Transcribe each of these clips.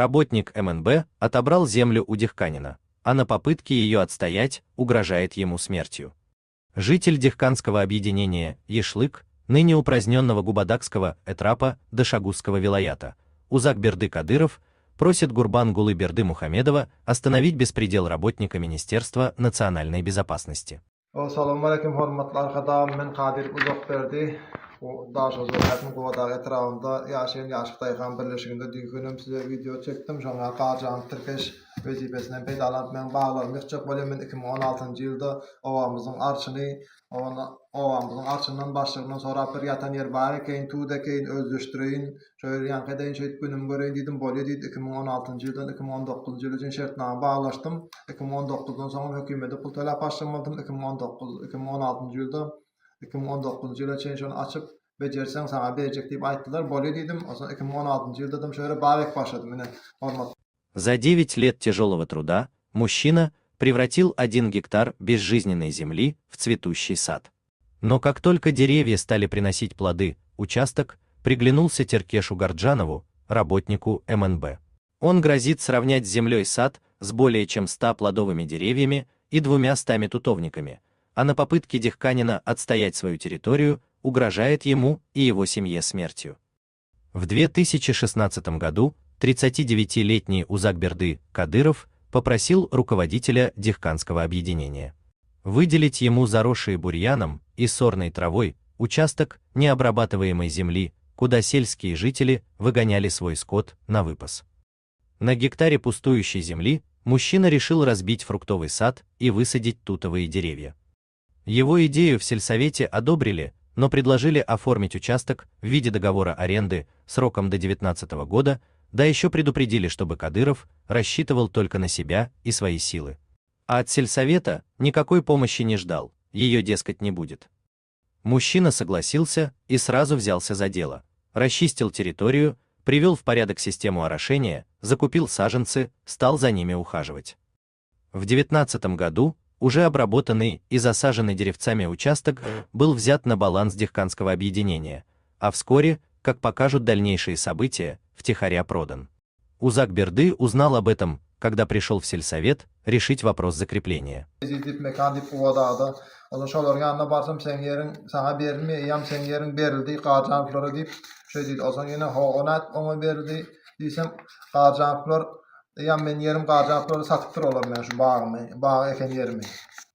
Работник МНБ отобрал землю у дихканина, а на попытке ее отстоять угрожает ему смертью. Житель Дихканского объединения Ешлык, ныне упраздненного Губадакского этрапа Дашагузского вилаята, Узакберды Кадыров, просит Гурбангулы Берды Мухамедова остановить беспредел работника Министерства национальной безопасности. Assalamu alaykum hormatly arkadaşlar. Men Kadir Uzakberdi. O Daşa Zöhret'in Guvadağ etrafında yaşayan Yaşık Dayıkan birleşiginde dünkünüm size video çektim. Şoňa Garjan Türkeş wezipesinden peýdalanıp men baglarym ýykjak bolýan. Men 2016-njy ýylda owamyzyň arçyny, owamyzyň arçyndan başlygyndan sonra bir ýatan ýer bar eken, tuda keyin özleşdireýin. Şöyle ýankydan şeýit günüm göreýin diýdim, bolýar diýdi. 2016-njy ýyldan 2019-njy ýyl üçin şertnama baglaşdym. 2019-dan soň hökümete pul talap başlamadym. 2016-njy ýylda 2019-njy ýyla çeýin şonu açyp bejerseň sana berjek diýip aýtdylar. Bolýar diýdim. Oson 2016-njy ýylda şöyle barek başladym. Mene hormat. За 9 лет тяжелого труда мужчина превратил 1 гектар безжизненной земли в цветущий сад. Но как только деревья стали приносить плоды, участок приглянулся Теркешу Гарджанову, работнику МНБ. Он грозит сравнять с землей сад с более чем 100 плодовыми деревьями и 200 тутовниками, а на попытке дихканина отстоять свою территорию угрожает ему и его семье смертью. В 2016 году 39-летний Узакберды Кадыров попросил руководителя Дихканского объединения выделить ему заросший бурьяном и сорной травой участок необрабатываемой земли, куда сельские жители выгоняли свой скот на выпас. На гектаре пустующей земли мужчина решил разбить фруктовый сад и высадить тутовые деревья. Его идею в сельсовете одобрили, но предложили оформить участок в виде договора аренды сроком до 2019 года, да еще предупредили, чтобы Кадыров рассчитывал только на себя и свои силы. А от сельсовета никакой помощи не ждал, ее, дескать, не будет. Мужчина согласился и сразу взялся за дело. Расчистил территорию, привел в порядок систему орошения, закупил саженцы, стал за ними ухаживать. В 2019 году уже обработанный и засаженный деревцами участок был взят на баланс Дихканского объединения, а вскоре, как покажут дальнейшие события, втихаря продан. Узакберды узнал об этом, когда пришел в сельсовет решить вопрос закрепления.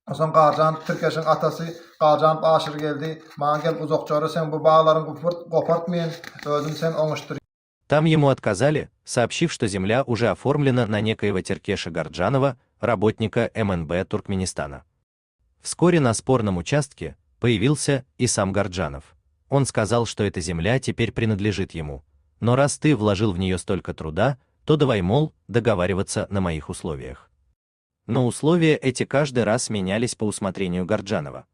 Osan Garjan Türkeş'in atası Garjan aşırı geldi. Bana gel uzakçara sen bu bağların kopartmayın. Özüm sen oňuştur. Там ему отказали, сообщив, что земля уже оформлена на некоего Теркеша Гарджанова, работника МНБ Туркменистана. Вскоре на спорном участке появился и сам Гарджанов. Он сказал, что эта земля теперь принадлежит ему. Но раз ты вложил в нее столько труда, то давай, мол, договариваться на моих условиях. Но условия эти каждый раз менялись по усмотрению Гарджанова.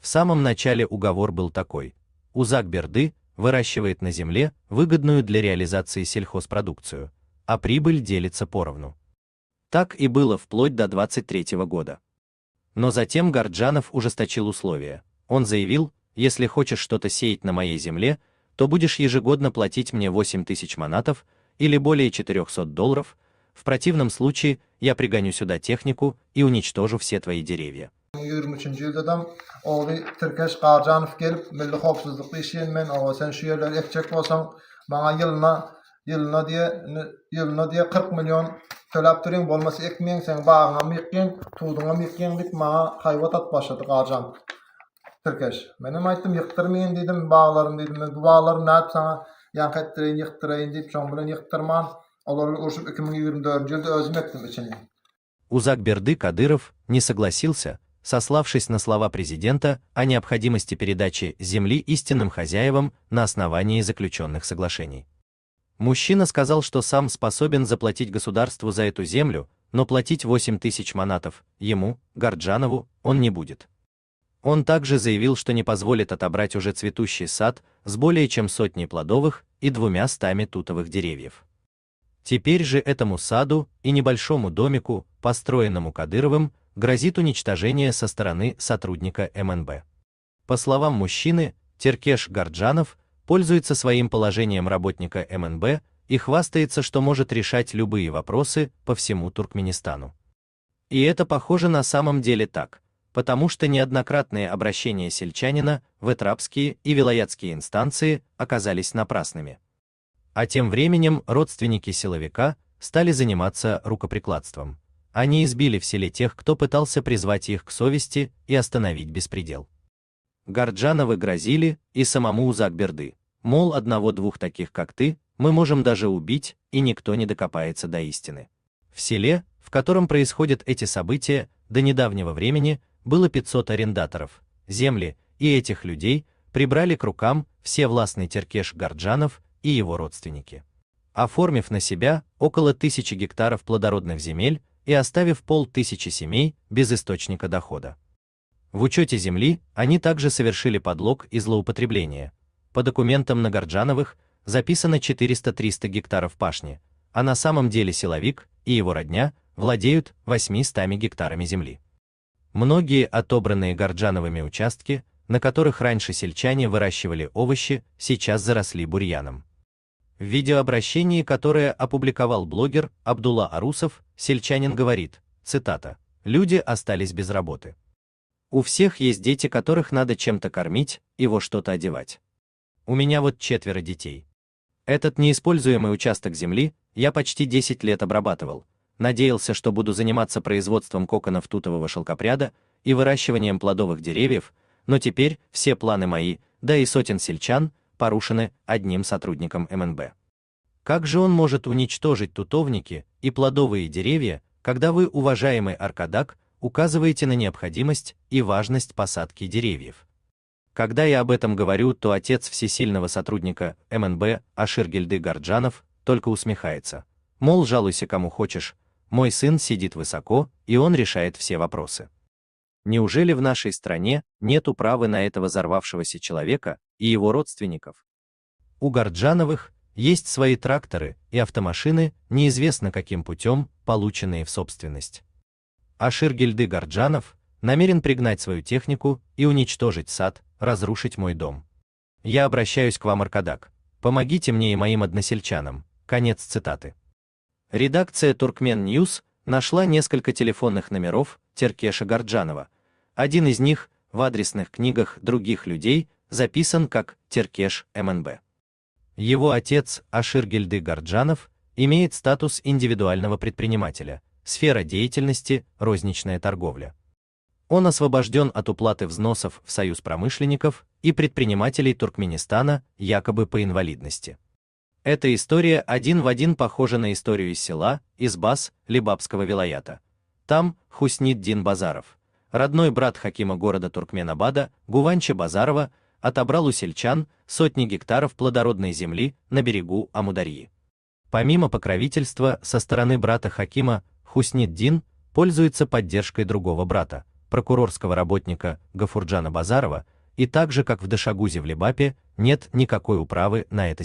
В самом начале уговор был такой: Узакберды выращивает на земле выгодную для реализации сельхозпродукцию, а прибыль делится поровну. Так и было вплоть до 2023 года. Но затем Гарджанов ужесточил условия. Он заявил: если хочешь что-то сеять на моей земле, то будешь ежегодно платить мне 8000 манатов или более $400, в противном случае я пригоню сюда технику и уничтожу все твои деревья. 23-nji ýyldam oğlu Türkeş Garjanow gelip milli howpsuzlykda işleýän men sen şu ýerleri ekjek bolsaň bana ýylyna diýe 40 milyon төлap duryň, bolmasa ekmeň sen bagyňa mykýan, tuduňa mykýan diýip bana haýwat at başlady Garjanow. Türkeş menem aýtdym ýykdyrmaýyn diýdim, baglarym diýdim, bu baglary näp sana ýankytdyryň ýykdyryň diýip şoň bilen ýyktyrman. Olary urşup 2024-nji ýylda özüm ekdim içine. Узакберды Кадыров не согласился, сославшись на слова президента о необходимости передачи земли истинным хозяевам на основании заключенных соглашений. Мужчина сказал, что сам способен заплатить государству за эту землю, но платить 8000 манатов ему, Гарджанову, он не будет. Он также заявил, что не позволит отобрать уже цветущий сад с более чем 100 плодовых и 200 тутовых деревьев. Теперь же этому саду и небольшому домику, построенному Кадыровым, грозит уничтожение со стороны сотрудника МНБ. По словам мужчины, Теркеш Гарджанов пользуется своим положением работника МНБ, и хвастается, что может решать любые вопросы по всему Туркменистану. И это похоже на самом деле так, потому что неоднократные обращения сельчанина в этрапские и вилаятские инстанции оказались напрасными. А тем временем родственники силовика стали заниматься рукоприкладством. Они избили в селе тех, кто пытался призвать их к совести и остановить беспредел. Горджановы грозили и самому Узакберды, мол, одного-двух таких, как ты, мы можем даже убить, и никто не докопается до истины. В селе, в котором происходят эти события, до недавнего времени было 500 арендаторов земли, и этих людей прибрали к рукам всевластный Теркеш Горджанов и его родственники, оформив на себя около 1000 гектаров плодородных земель и оставив 500 семей без источника дохода. В учете земли они также совершили подлог и злоупотребление. По документам на Горджановых записано 400-300 гектаров пашни, а на самом деле силовик и его родня владеют 800 гектарами земли. Многие отобранные Горджановыми участки, на которых раньше сельчане выращивали овощи, сейчас заросли бурьяном. В видеообращении, которое опубликовал блогер Абдулла Арусов, сельчанин говорит, цитата, «Люди остались без работы. У всех есть дети, которых надо чем-то кормить и во что-то одевать. У меня вот 4 детей. Этот неиспользуемый участок земли я почти 10 лет обрабатывал, надеялся, что буду заниматься производством коконов тутового шелкопряда и выращиванием плодовых деревьев, но теперь все планы мои, да и сотен сельчан, порушены одним сотрудником МНБ. Как же он может уничтожить тутовники и плодовые деревья, когда вы, уважаемый Аркадак, указываете на необходимость и важность посадки деревьев? Когда я об этом говорю, то отец всесильного сотрудника МНБ Аширгельды Горджанов только усмехается. Мол, жалуйся кому хочешь, мой сын сидит высоко, и он решает все вопросы. Неужели в нашей стране нет управы на этого взорвавшегося человека и его родственников? У Горджановых есть свои тракторы и автомашины, неизвестно каким путем, полученные в собственность. Аширгельды Горджанов намерен пригнать свою технику и уничтожить сад, разрушить мой дом. Я обращаюсь к вам, Аркадак. Помогите мне и моим односельчанам. Конец цитаты. Редакция Туркмен Ньюс нашла несколько телефонных номеров Теркеша Горджанова. Один из них в адресных книгах других людей записан как Теркеш МНБ. Его отец Аширгельды Горджанов имеет статус индивидуального предпринимателя, сфера деятельности – розничная торговля. Он освобожден от уплаты взносов в Союз промышленников и предпринимателей Туркменистана якобы по инвалидности. Эта история один в один похожа на историю из села Избас Либабского вилаята. Там Хуснид-Дин Базаров, родной брат хакима города Туркменабада Гуванча Базарова, отобрал у сельчан сотни гектаров плодородной земли на берегу Амударьи. Помимо покровительства со стороны брата хакима, Хуснид-Дин пользуется поддержкой другого брата, прокурорского работника Гафурджана Базарова, и так же, как в Дашагузе в Либапе, нет никакой управы на это семейство.